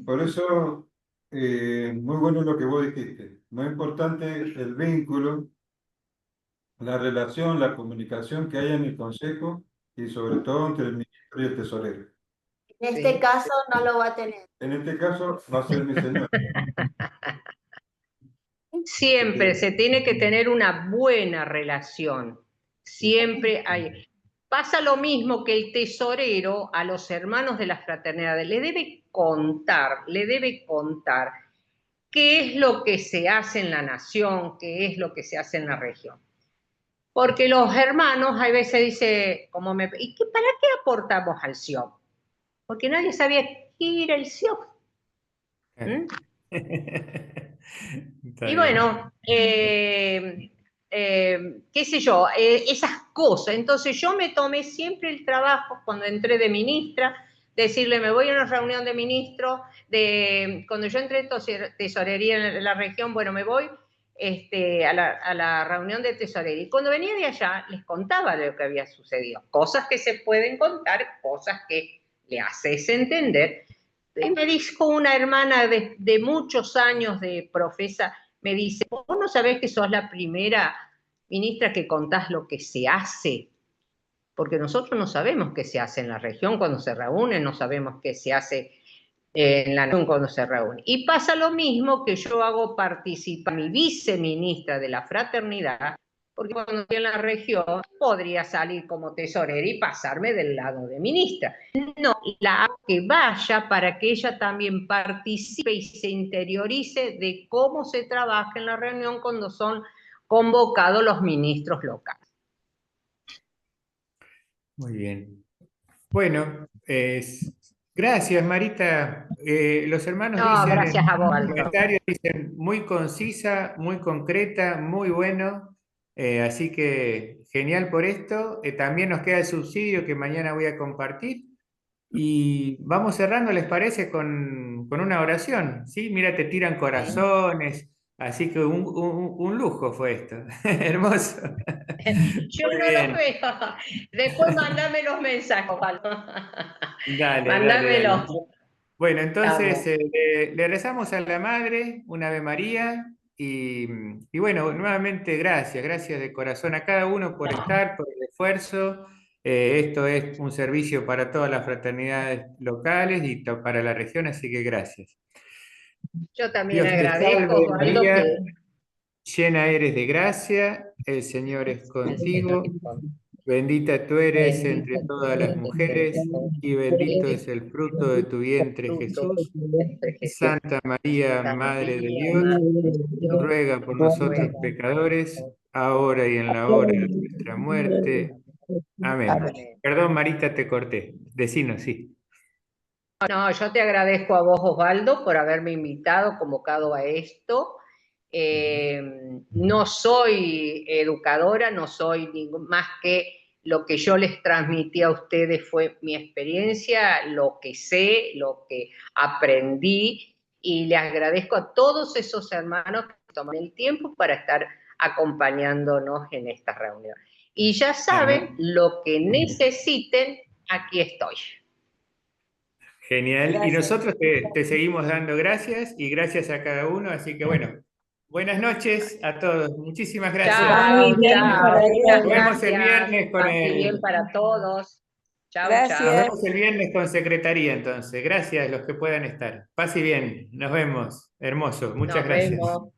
Por eso, muy bueno lo que vos dijiste. Muy importante el vínculo, la relación, la comunicación que hay en el consejo y sobre todo entre el ministro y el tesorero. En este Sí. caso no lo va a tener. En este caso va a ser mi señor. Así Siempre que, se tiene que tener una buena relación. sí. Siempre hay. Pasa lo mismo que el tesorero a los hermanos de la fraternidad le debe contar qué es lo que se hace en la nación, qué es lo que se hace en la región. Porque los hermanos a veces dicen, ¿y para qué aportamos al SIOP? porque nadie sabía qué era el SIOP. ¿Mm? Está Y bien. bueno, qué sé yo, esas cosas. Entonces yo me tomé siempre el trabajo cuando entré de ministra, decirle, me voy a una reunión de ministros, cuando yo entré en tesorería en la región, bueno, me voy a la reunión de tesorería. Y cuando venía de allá, les contaba lo que había sucedido. Cosas que se pueden contar, cosas que le haces entender. Y me dijo una hermana de muchos años de profesa, me dice, vos no sabés que sos la primera ministra que contás lo que se hace, porque nosotros no sabemos qué se hace en la región cuando se reúnen, no sabemos qué se hace en la nación cuando se reúne. Y pasa lo mismo que yo hago participar a mi viceministra de la fraternidad, porque cuando estoy en la región podría salir como tesorera y pasarme del lado de ministra. No, la hago que vaya para que ella también participe y se interiorice de cómo se trabaja en la reunión cuando son convocados los ministros locales. Muy bien. Bueno, gracias, Marita. Los hermanos No, dicen en gracias a vos, los Alberto. comentarios, dicen muy concisa, muy concreta, muy bueno. Así que genial por esto. También nos queda el subsidio que mañana voy a compartir. Y vamos cerrando, ¿les parece? Con una oración. ¿Sí? Mira, te tiran corazones. Así que un lujo fue esto. Hermoso. Yo Muy no lo bien. veo. Después mandame los mensajes, Pablo. Dale, dale, dale. Mándamelo. Bueno, entonces Estamos. le rezamos a la Madre, un Ave María, y bueno, nuevamente gracias, gracias de corazón a cada uno por estar, por el esfuerzo. Esto es un servicio para todas las fraternidades locales y para la región, así que gracias. Yo también Dios te agradezco, salve Osvaldo, María, que llena eres de gracia, el Señor es el Señor contigo. es contigo. Bendita tú eres entre Bendito todas tú las eres entre mujeres todas y las bendito mujeres, es el fruto de tu vientre, fruto de Jesús. tu vientre, Jesús. Santa María, Santa Madre de María, Dios, Madre de Dios, ruega por nosotros ruega pecadores, ahora y en la hora de nuestra muerte. Amén. Amén. Perdón, Marita, te corté. Decinos, sí. No, yo te agradezco a vos, Osvaldo, por haberme invitado, convocado a esto. No soy educadora, no soy más que lo que yo les transmití a ustedes fue mi experiencia, lo que sé, lo que aprendí, y les agradezco a todos esos hermanos que toman el tiempo para estar acompañándonos en esta reunión. Y ya saben, lo que necesiten, aquí estoy. Genial. Y Gracias. nosotros te seguimos dando gracias y gracias a cada uno. Así que bueno, buenas noches a todos. Muchísimas gracias. Chao, chao. Muchas Nos vemos el gracias. viernes con Paz y bien para todos. Chao, Nos chao. vemos el viernes con secretaría, entonces. Gracias a los que puedan estar. Paz y bien. Nos vemos. Hermoso. Muchas Nos gracias. vemos.